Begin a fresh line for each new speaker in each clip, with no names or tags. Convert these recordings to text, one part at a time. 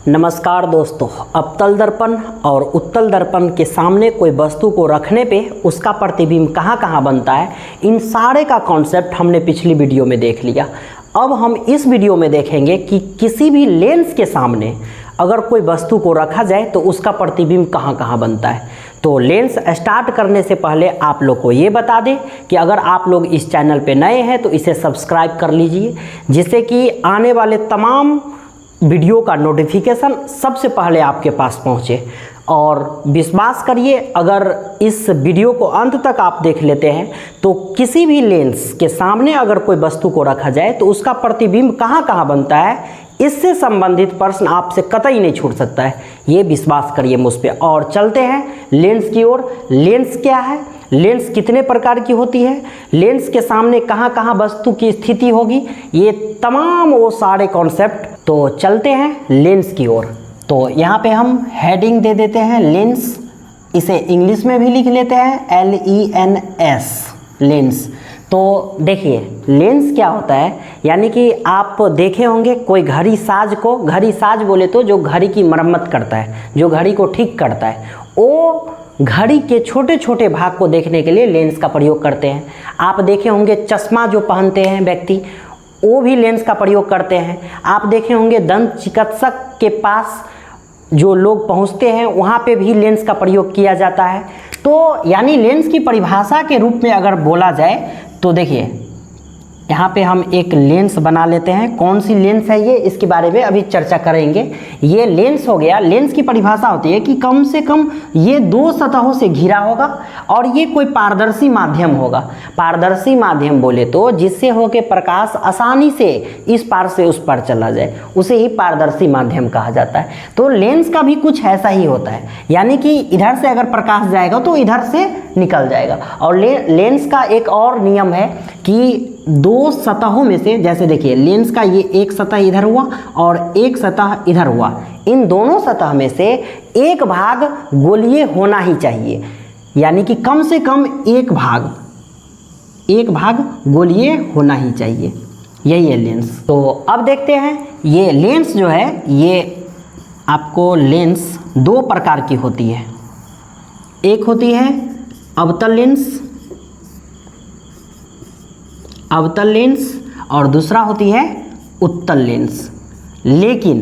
नमस्कार दोस्तों, अवतल दर्पण और उत्तल दर्पण के सामने कोई वस्तु को रखने पे उसका प्रतिबिंब कहाँ कहाँ बनता है, इन सारे का कॉन्सेप्ट हमने पिछली वीडियो में देख लिया। अब हम इस वीडियो में देखेंगे कि किसी भी लेंस के सामने अगर कोई वस्तु को रखा जाए तो उसका प्रतिबिंब कहाँ कहाँ बनता है। तो लेंस स्टार्ट करने से पहले आप लोग को ये बता दें कि अगर आप लोग इस चैनल पे नए हैं तो इसे सब्सक्राइब कर लीजिए, जिससे कि आने वाले तमाम वीडियो का नोटिफिकेशन सबसे पहले आपके पास पहुंचे। और विश्वास करिए, अगर इस वीडियो को अंत तक आप देख लेते हैं तो किसी भी लेंस के सामने अगर कोई वस्तु को रखा जाए तो उसका प्रतिबिंब कहाँ कहाँ बनता है, इससे संबंधित प्रश्न आपसे कतई नहीं छूट सकता है। ये विश्वास करिए मुझ पे। और चलते हैं लेंस की ओर। लेंस क्या है, लेंस कितने प्रकार की होती है, लेंस के सामने कहाँ कहाँ वस्तु की स्थिति होगी, ये तमाम वो सारे कॉन्सेप्ट। तो चलते हैं लेंस की ओर। तो यहाँ पे हम हेडिंग दे देते हैं लेंस, इसे इंग्लिश में भी लिख लेते हैं LENS, लेंस। तो देखिए लेंस क्या होता है, यानी कि आप देखे होंगे कोई घड़ी साज को, घड़ी साज बोले तो जो घड़ी की मरम्मत करता है, जो घड़ी को ठीक करता है, वो घड़ी के छोटे छोटे भाग को देखने के लिए लेंस का प्रयोग करते हैं। आप देखे होंगे चश्मा जो पहनते हैं व्यक्ति, वो भी लेंस का प्रयोग करते हैं। आप देखे होंगे दंत चिकित्सक के पास जो लोग पहुंचते हैं वहाँ पे भी लेंस का प्रयोग किया जाता है। तो यानी लेंस की परिभाषा के रूप में अगर बोला जाए तो देखिए यहाँ पे हम एक लेंस बना लेते हैं। कौन सी लेंस है ये, इसके बारे में अभी चर्चा करेंगे। ये लेंस हो गया। लेंस की परिभाषा होती है कि कम से कम ये दो सतहों से घिरा होगा और ये कोई पारदर्शी माध्यम होगा। पारदर्शी माध्यम बोले तो जिससे होके प्रकाश आसानी से इस पार से उस पार चला जाए, उसे ही पारदर्शी माध्यम कहा जाता है। तो लेंस का भी कुछ ऐसा ही होता है, यानी कि इधर से अगर प्रकाश जाएगा तो इधर से निकल जाएगा। और लेंस का एक और नियम है कि दो सतहों में से, जैसे देखिए लेंस का ये एक सतह इधर हुआ और एक सतह इधर हुआ, इन दोनों सतह में से एक भाग गोलीय होना ही चाहिए, यानी कि कम से कम एक भाग गोलीय होना ही चाहिए। यही है लेंस। तो अब देखते हैं ये लेंस जो है, ये आपको लेंस दो प्रकार की होती है। एक होती है अवतल लेंस और दूसरा होती है उत्तल लेंस। लेकिन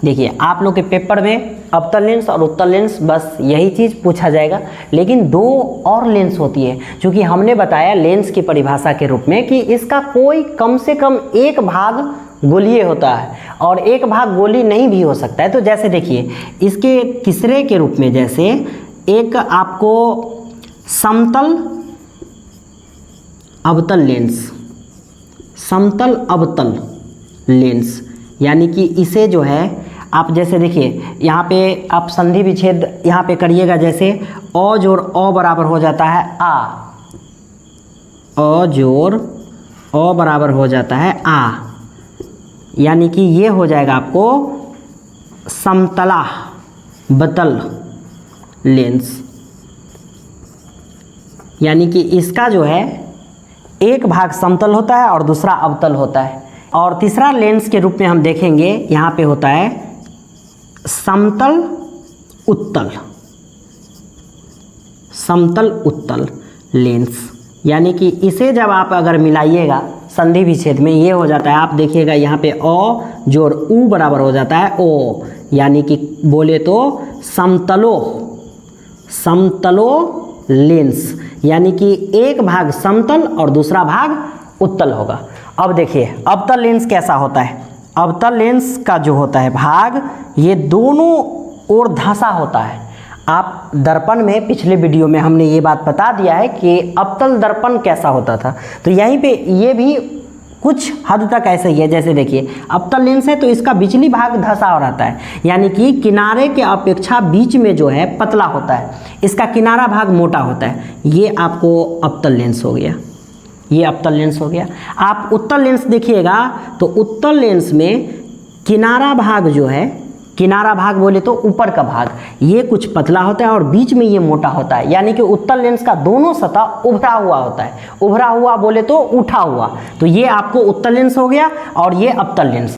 देखिए आप लोग के पेपर में अवतल लेंस और उत्तल लेंस बस यही चीज़ पूछा जाएगा, लेकिन दो और लेंस होती है। क्योंकि हमने बताया लेंस की परिभाषा के रूप में कि इसका कोई कम से कम एक भाग गोलीय होता है और एक भाग गोली नहीं भी हो सकता है। तो जैसे देखिए इसके तीसरे के रूप में, जैसे एक आपको समतल अवतल लेंस, यानी कि इसे जो है आप जैसे देखिए यहाँ पे आप संधि विच्छेद यहाँ पे करिएगा, जैसे अ जोड़ अ बराबर हो जाता है आ, अ जोड़ अ बराबर हो जाता है आ, यानी कि ये हो जाएगा आपको समतला बतल लेंस। यानी कि इसका जो है एक भाग समतल होता है और दूसरा अवतल होता है। और तीसरा लेंस के रूप में हम देखेंगे, यहाँ पे होता है समतल उत्तल लेंस। यानी कि इसे जब आप अगर मिलाइएगा संधि विच्छेद में, ये हो जाता है, आप देखिएगा यहाँ पे अ जोड़ उ बराबर हो जाता है ओ, यानी कि बोले तो समतलो लेंस, यानी कि एक भाग समतल और दूसरा भाग उत्तल होगा। अब देखिए अवतल लेंस कैसा होता है। अवतल लेंस का जो होता है भाग, ये दोनों ओर धंसा होता है। आप दर्पण में पिछले वीडियो में हमने ये बात बता दिया है कि अवतल दर्पण कैसा होता था। तो यहीं पे ये भी कुछ हद तक ऐसे ही है। जैसे देखिए अवतल लेंस है तो इसका बिचली भाग धंसा हो रहता है, यानी कि किनारे के अपेक्षा बीच में जो है पतला होता है, इसका किनारा भाग मोटा होता है। ये आपको अवतल लेंस हो गया, ये अवतल लेंस हो गया। आप उत्तल लेंस देखिएगा तो उत्तल लेंस में किनारा भाग जो है, किनारा भाग बोले तो ऊपर का भाग, ये कुछ पतला होता है और बीच में ये मोटा होता है। यानी कि उत्तल लेंस का दोनों सतह उभरा हुआ होता है। उभरा हुआ बोले तो उठा हुआ, तो ये आपको उत्तल लेंस हो गया और ये अवतल लेंस।